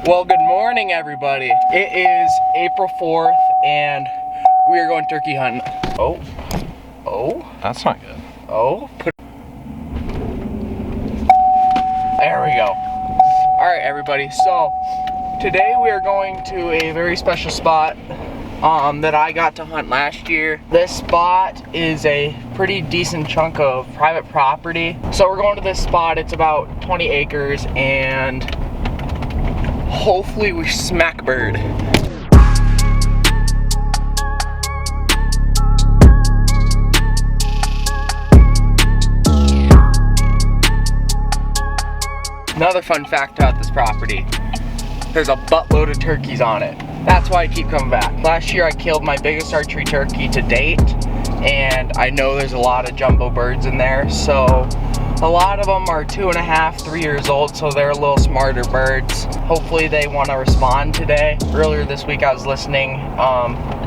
Well, good morning, everybody. It is April 4th, and we are going turkey hunting. Oh. That's not good. There we go. All right, everybody. So today we are going to a very special spot that I got to hunt last year. This spot is a pretty decent chunk of private property. So we're going to this spot. It's about 20 acres, and hopefully we smack a bird. Another fun fact about this property, there's a buttload of turkeys on it. That's why I keep coming back. Last year I killed my biggest archery turkey to date, and I know there's a lot of jumbo birds in there. So a lot of them are 2.5, 3 years old, so they're a little smarter birds. Hopefully they want to respond today. Earlier this week I was listening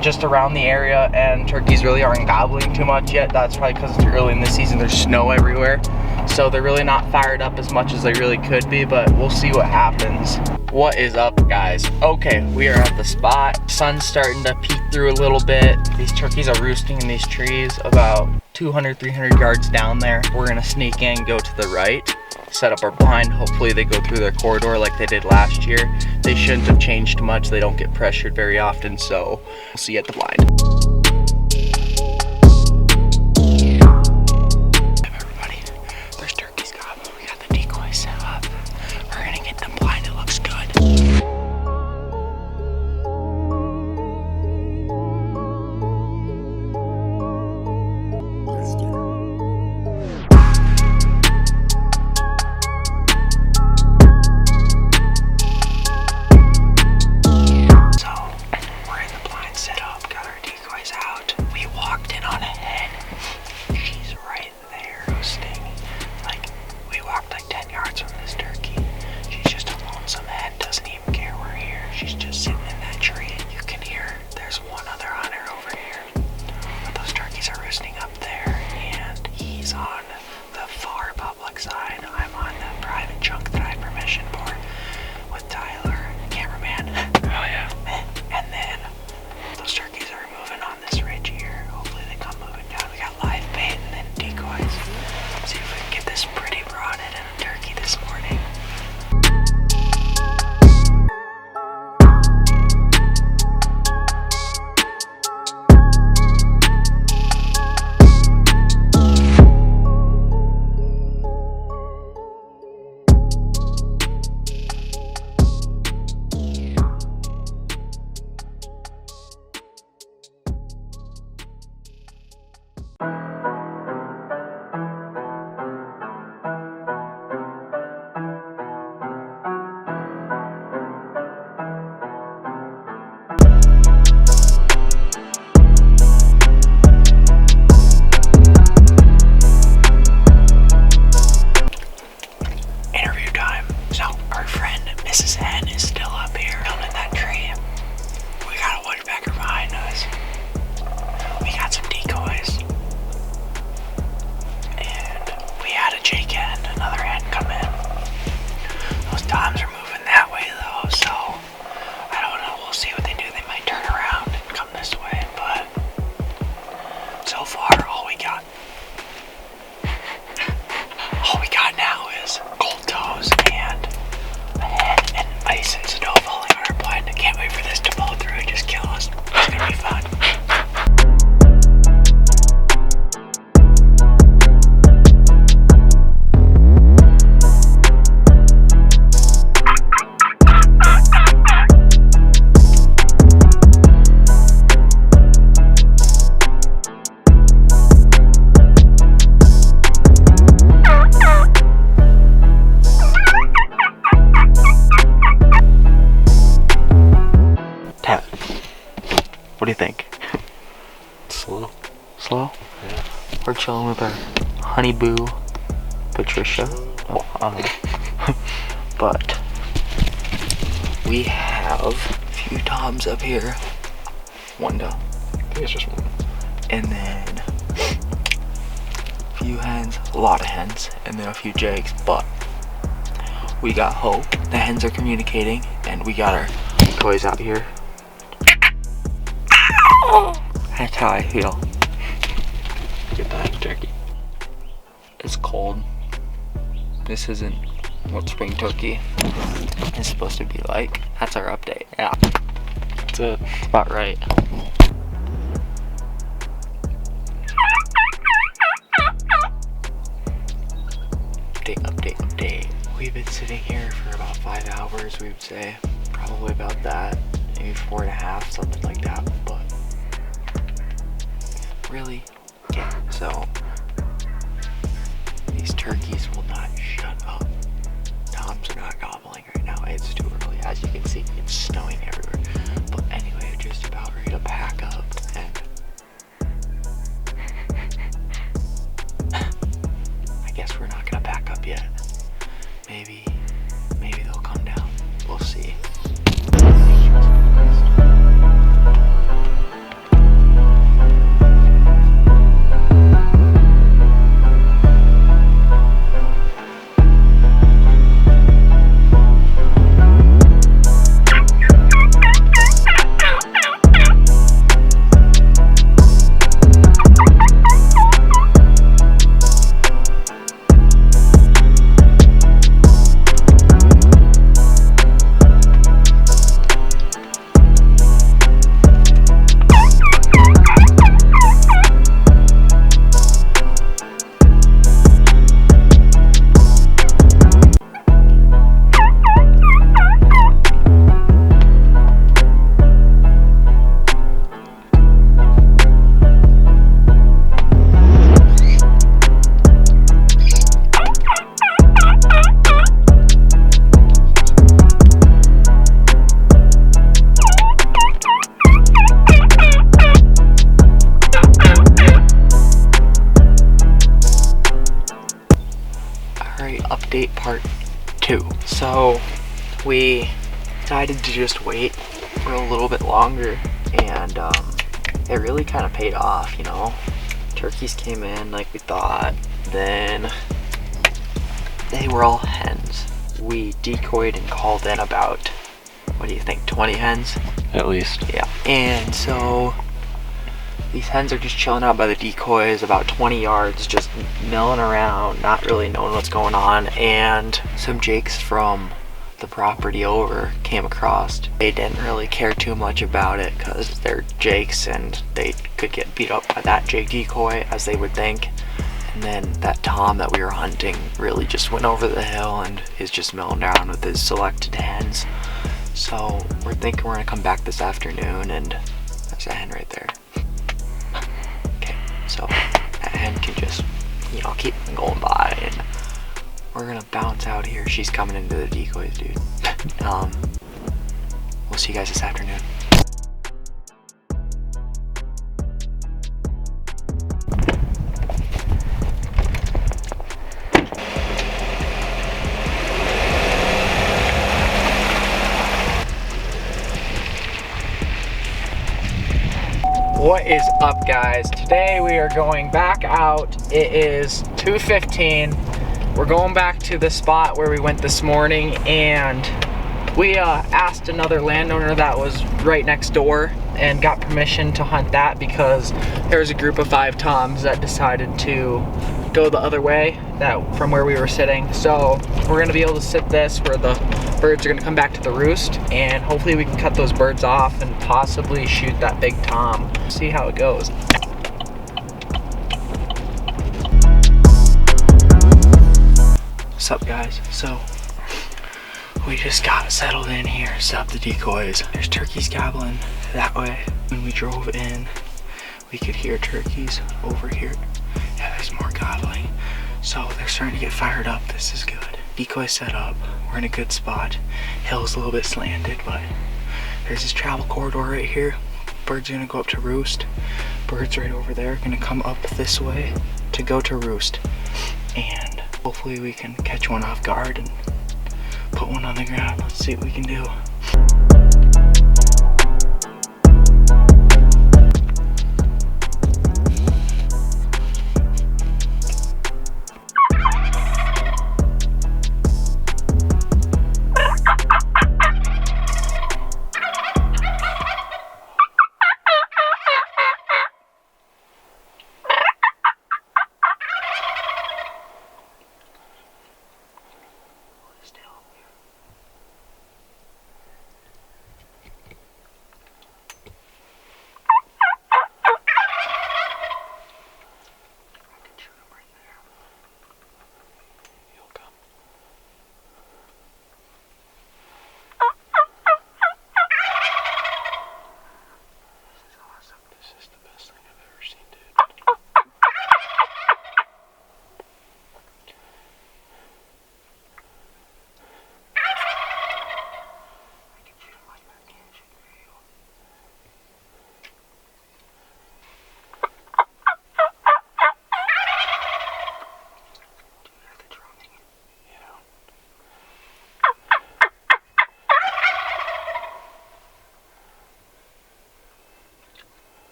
just around the area, and turkeys really aren't gobbling too much yet. That's probably because it's early in the season. There's snow everywhere, so they're really not fired up as much as they really could be, but we'll see what happens. What is up, guys? Okay, we are at the spot. Sun's starting to peek through a little bit. These turkeys are roosting in these trees about 200, 300 yards down there. We're gonna sneak in, go to the right, set up our blind. Hopefully they go through their corridor like they did last year. They shouldn't have changed much. They don't get pressured very often, so we'll see you at the blind. Everybody, there's turkeys gobbling. We got the decoy set up. We're gonna get them blind. It looks good. What do you think? Slow. Slow? Yeah. We're chilling with our honey boo, Patricia. But we have a few toms up here. One doe. I think it's just one. And then a few hens, a lot of hens, and then a few jakes. But we got hope. The hens are communicating, and we got our toys out here. That's how I feel. Get that turkey. It's cold. This isn't what spring turkey is supposed to be like. That's our update. Yeah. That's it. It's about right. Update. We've been sitting here for about 5 hours, we would say. Probably about that. Maybe 4.5, something like that. But really, yeah. So these turkeys will not shut up. Toms are not gobbling right now. It's too early. As you can see, it's snowing everywhere. But anyway, just about ready to pack up, and I guess we're not gonna pack up yet. Maybe they'll come down. We'll see. Update part 2. So we decided to just wait for a little bit longer, and it really kind of paid off, you know. Turkeys came in like we thought, then they were all hens. We decoyed and called in about, what do you think, 20 hens? At least. Yeah. And so these hens are just chilling out by the decoys about 20 yards, just milling around, not really knowing what's going on. And some jakes from the property over came across. They didn't really care too much about it because they're jakes and they could get beat up by that jake decoy, as they would think. And then that tom that we were hunting really just went over the hill and is just milling around with his selected hens. So we're thinking we're gonna come back this afternoon, and there's a hen right there. So that hen can just, you know, keep going by, and we're gonna bounce out here. She's coming into the decoys, dude. We'll see you guys this afternoon. What is up, guys? Today we are going back out. It is 2:15. We're going back to the spot where we went this morning, and we asked another landowner that was right next door and got permission to hunt that because there was a group of 5 toms that decided to go the other way from where we were sitting. So we're gonna be able to sit this where the birds are gonna come back to the roost, and hopefully we can cut those birds off and possibly shoot that big tom. See how it goes. What's up, guys? So we just got settled in here, set up the decoys. There's turkeys gobbling that way. When we drove in, we could hear turkeys over here. Yeah, there's more gobbling. So they're starting to get fired up. This is good. Decoy set up. We're in a good spot. Hill's a little bit slanted, but there's this travel corridor right here. Birds are gonna go up to roost. Birds right over there are gonna come up this way to go to roost. And hopefully we can catch one off guard and put one on the ground. Let's see what we can do.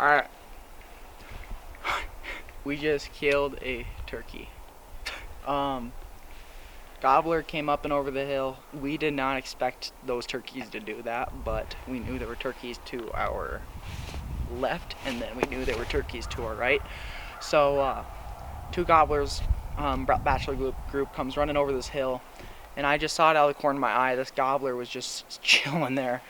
Alright. We just killed a turkey. Gobbler came up and over the hill. We did not expect those turkeys to do that, but we knew there were turkeys to our left, and then we knew there were turkeys to our right. So two gobblers, bachelor group comes running over this hill, and I just saw it out of the corner of my eye. This gobbler was just chilling there,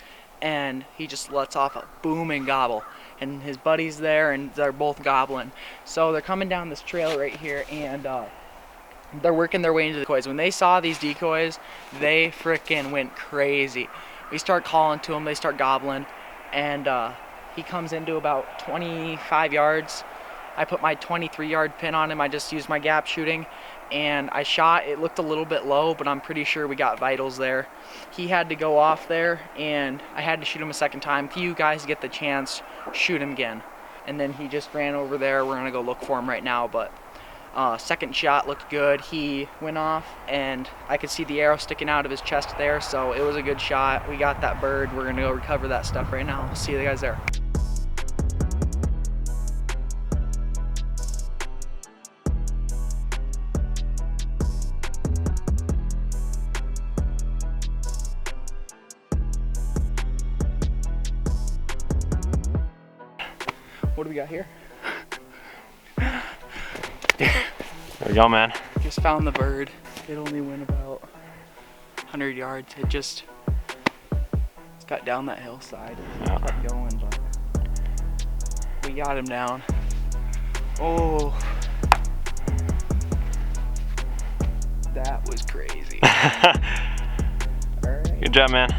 and he just lets off a booming gobble, and his buddy's there, and they're both gobbling. So they're coming down this trail right here, and they're working their way into the decoys. When they saw these decoys, they frickin' went crazy. We start calling to them, they start gobbling, and he comes into about 25 yards. I put my 23-yard pin on him. I just used my gap shooting, and I shot. It looked a little bit low, but I'm pretty sure we got vitals there. He had to go off there, and I had to shoot him a second time. If you guys get the chance, shoot him again. And then he just ran over there. We're gonna go look for him right now, but second shot looked good. He went off, and I could see the arrow sticking out of his chest there, so it was a good shot. We got that bird. We're gonna go recover that stuff right now. We'll see you guys there. What do we got here? There we go, man. Just found the bird. It only went about 100 yards. It's got down that hillside and kept going, but we got him down. Oh, that was crazy. All right. Good job, man.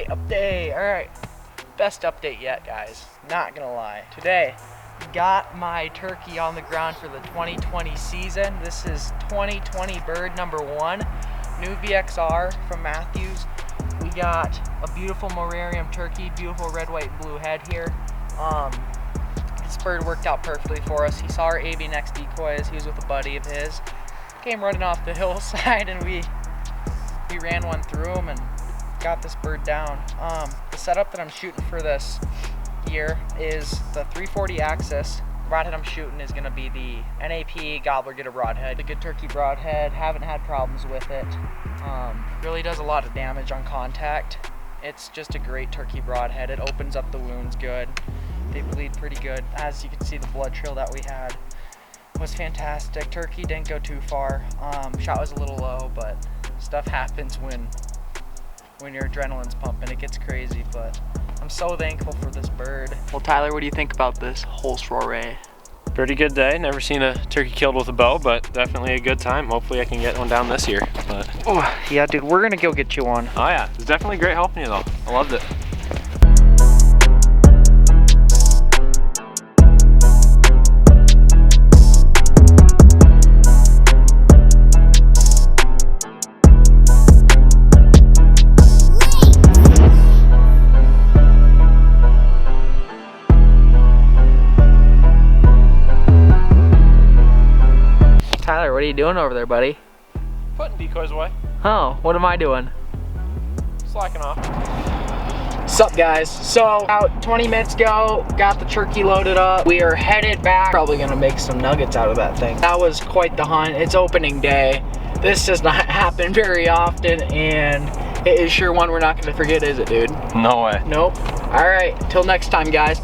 Update. All right, best update yet, guys. Not gonna lie. Today, got my turkey on the ground for the 2020 season. This is 2020 bird number 1, new VXR from Matthews. We got a beautiful Morarium turkey, beautiful red, white, blue head here. This bird worked out perfectly for us. He saw our AVNX decoys. He was with a buddy of his. Came running off the hillside, and we ran one through him and got this bird down. The setup that I'm shooting for this year is the 340 axis. Broadhead I'm shooting is going to be the NAP Gobbler Get a Broadhead. The good turkey broadhead, haven't had problems with it. Really does a lot of damage on contact. It's just a great turkey broadhead. It opens up the wounds good. They bleed pretty good. As you can see, the blood trail that we had was fantastic. Turkey didn't go too far. Shot was a little low, but stuff happens when your adrenaline's pumping. It gets crazy, but I'm so thankful for this bird. Well, Tyler, what do you think about this whole soiree? Pretty good day. Never seen a turkey killed with a bow, but definitely a good time. Hopefully I can get one down this year. But oh yeah, dude, we're gonna go get you one. oh yeah, it's definitely great helping you though. I loved it. Tyler, what are you doing over there, buddy? Putting decoys away. Oh, what am I doing? Slacking off. Sup, guys? So, about 20 minutes ago, got the turkey loaded up. We are headed back. Probably gonna make some nuggets out of that thing. That was quite the hunt. It's opening day. This does not happen very often, and it is sure one we're not gonna forget, is it, dude? No way. Nope. All right, till next time, guys.